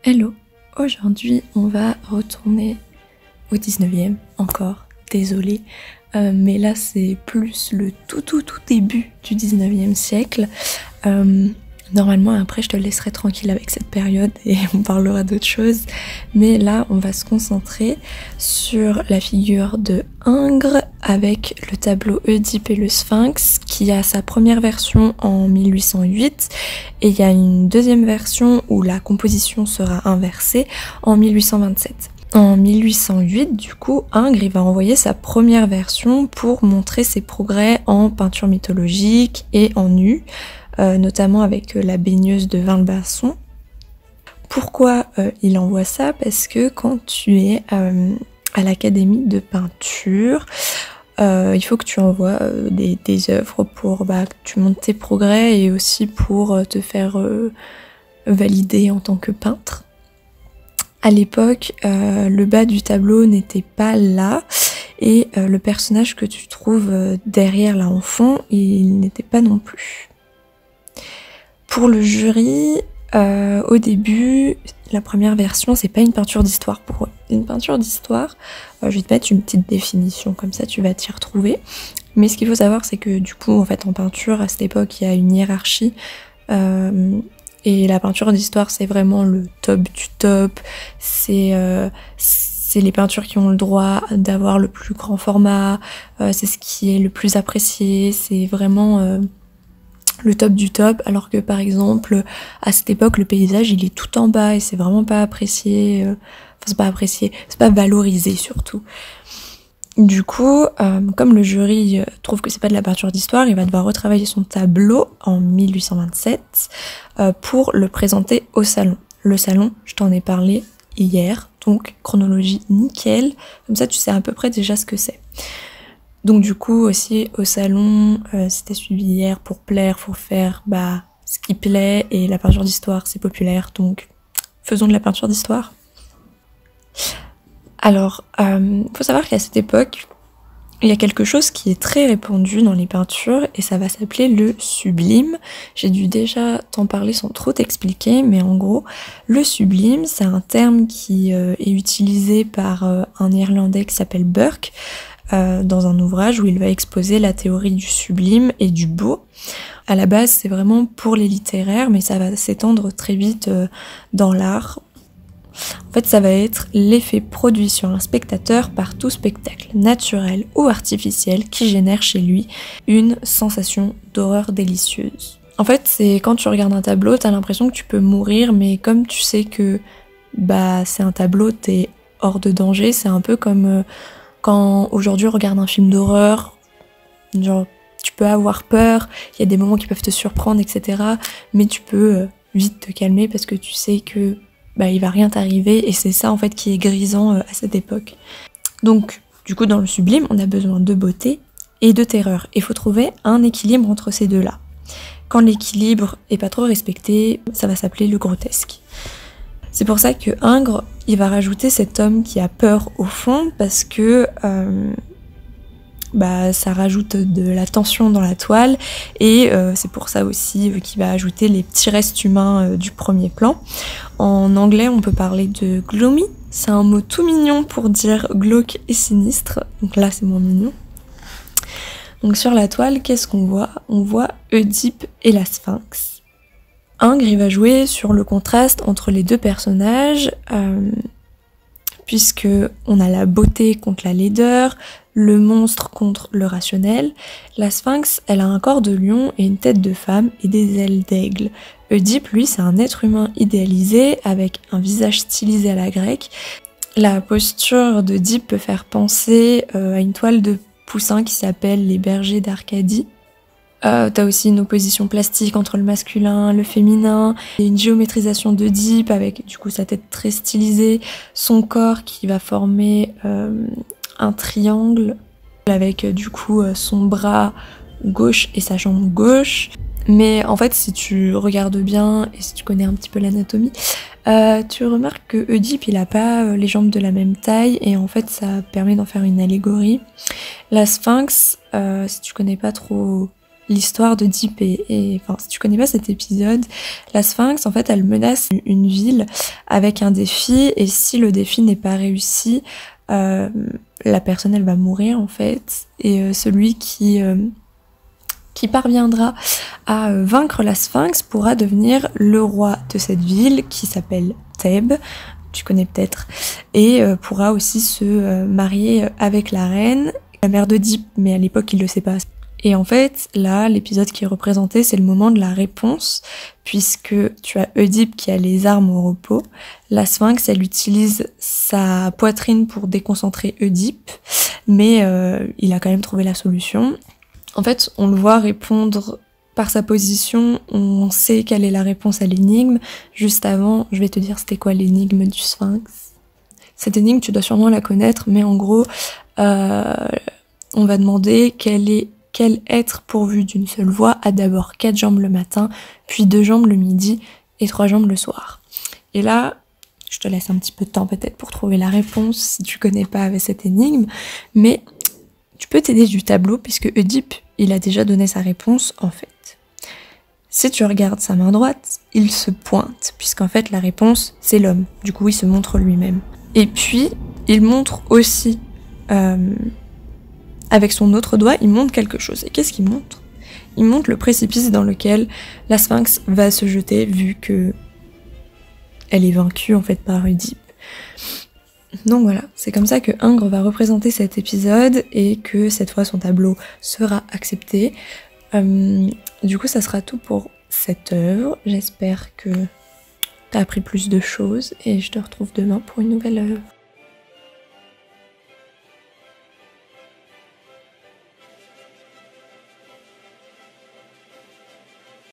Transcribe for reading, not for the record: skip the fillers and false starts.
Hello, aujourd'hui on va retourner au 19e, encore, désolée, mais là c'est plus le tout début du 19e siècle. Normalement après je te laisserai tranquille avec cette période et on parlera d'autres choses, mais là on va se concentrer sur la figure de Ingres avec le tableau Oedipe et le Sphinx qui a sa première version en 1808 et il y a une deuxième version où la composition sera inversée en 1827. En 1808, du coup, Ingres il va envoyer sa première version pour montrer ses progrès en peinture mythologique et en nu, notamment avec la baigneuse de Vin-le-Basson. Pourquoi il envoie ça? Parce que quand tu es à l'académie de peinture, il faut que tu envoies des œuvres pour que tu montes tes progrès et aussi pour te faire valider en tant que peintre. À l'époque, le bas du tableau n'était pas là et le personnage que tu trouves derrière là en fond, il n'était pas non plus. Pour le jury, au début, la première version, c'est pas une peinture d'histoire pour eux. Une peinture d'histoire, je vais te mettre une petite définition, comme ça tu vas t'y retrouver. Mais ce qu'il faut savoir, c'est que du coup, en fait, en peinture, à cette époque, il y a une hiérarchie. Et la peinture d'histoire, c'est vraiment le top du top. C'est les peintures qui ont le droit d'avoir le plus grand format. C'est ce qui est le plus apprécié. C'est vraiment le top du top. Alors que par exemple, à cette époque, le paysage, il est tout en bas et c'est vraiment pas apprécié. Enfin, c'est pas apprécié, c'est pas valorisé surtout. Du coup, comme le jury trouve que c'est pas de la peinture d'histoire, il va devoir retravailler son tableau en 1827 pour le présenter au salon. Le salon, je t'en ai parlé hier, donc chronologie nickel, comme ça tu sais à peu près déjà ce que c'est. Donc du coup aussi au salon, si t'as suivi hier, pour plaire, faut faire ce qui plaît, et la peinture d'histoire c'est populaire, donc faisons de la peinture d'histoire. Alors, faut savoir qu'à cette époque, il y a quelque chose qui est très répandu dans les peintures et ça va s'appeler le sublime. J'ai dû déjà t'en parler sans trop t'expliquer, mais en gros, le sublime, c'est un terme qui est utilisé par un Néerlandais qui s'appelle Burke dans un ouvrage où il va exposer la théorie du sublime et du beau. À la base, c'est vraiment pour les littéraires, mais ça va s'étendre très vite dans l'art. En fait, ça va être l'effet produit sur un spectateur par tout spectacle, naturel ou artificiel, qui génère chez lui une sensation d'horreur délicieuse. En fait, c'est quand tu regardes un tableau, t'as l'impression que tu peux mourir, mais comme tu sais que c'est un tableau, t'es hors de danger. C'est un peu comme quand aujourd'hui on regarde un film d'horreur, genre tu peux avoir peur, il y a des moments qui peuvent te surprendre, etc. Mais tu peux vite te calmer parce que tu sais que il va rien t'arriver, et c'est ça en fait qui est grisant à cette époque. Donc du coup dans le sublime on a besoin de beauté et de terreur, et il faut trouver un équilibre entre ces deux-là. Quand l'équilibre est pas trop respecté, ça va s'appeler le grotesque. C'est pour ça que Ingres, il va rajouter cet homme qui a peur au fond, parce que ça rajoute de la tension dans la toile, et c'est pour ça aussi qu'il va ajouter les petits restes humains du premier plan. En anglais, on peut parler de gloomy, c'est un mot tout mignon pour dire glauque et sinistre, donc là c'est moins mignon. Donc sur la toile, qu'est-ce qu'on voit? On voit Oedipe et la Sphinx. Ingres, il va jouer sur le contraste entre les deux personnages, puisque on a la beauté contre la laideur, le monstre contre le rationnel. La Sphinx, elle a un corps de lion et une tête de femme et des ailes d'aigle. Oedipe, lui, c'est un être humain idéalisé avec un visage stylisé à la grecque. La posture d'Oedipe peut faire penser à une toile de Poussin qui s'appelle Les Bergers d'Arcadie. T'as aussi une opposition plastique entre le masculin, le féminin, et une géométrisation d'Oedipe avec du coup sa tête très stylisée, son corps qui va former un triangle avec du coup son bras gauche et sa jambe gauche. Mais en fait, si tu regardes bien et si tu connais un petit peu l'anatomie, tu remarques que Oedipe il a pas les jambes de la même taille, et en fait ça permet d'en faire une allégorie. La Sphinx, si tu connais pas trop l'histoire d'Œdipe enfin, si tu connais pas cet épisode, la Sphinx, en fait, elle menace une ville avec un défi, et si le défi n'est pas réussi, la personne, elle va mourir, en fait, et celui qui parviendra à vaincre la Sphinx pourra devenir le roi de cette ville qui s'appelle Thèbes, tu connais peut-être, et pourra aussi se marier avec la reine, la mère d'Œdipe, mais à l'époque il le sait pas. Et en fait, là, l'épisode qui est représenté, c'est le moment de la réponse, puisque tu as Œdipe qui a les armes au repos. La Sphinx, elle utilise sa poitrine pour déconcentrer Œdipe, mais il a quand même trouvé la solution. En fait, on le voit répondre par sa position, on sait quelle est la réponse à l'énigme. Juste avant, je vais te dire c'était quoi l'énigme du Sphinx. Cette énigme, tu dois sûrement la connaître, mais en gros, on va demander quel être pourvu d'une seule voix a d'abord 4 jambes le matin, puis 2 jambes le midi et 3 jambes le soir. Et là, je te laisse un petit peu de temps peut-être pour trouver la réponse si tu connais pas avec cette énigme, mais tu peux t'aider du tableau puisque Œdipe, il a déjà donné sa réponse en fait. Si tu regardes sa main droite, il se pointe, puisqu'en fait la réponse c'est l'homme, du coup il se montre lui-même. Et puis, il montre aussi... avec son autre doigt, il montre quelque chose. Et qu'est-ce qu'il montre? Il montre le précipice dans lequel la Sphinx va se jeter, vu que elle est vaincue en fait par Œdipe. Donc voilà, c'est comme ça que Ingres va représenter cet épisode et que cette fois son tableau sera accepté. Du coup, ça sera tout pour cette œuvre. J'espère que t'as appris plus de choses et je te retrouve demain pour une nouvelle œuvre.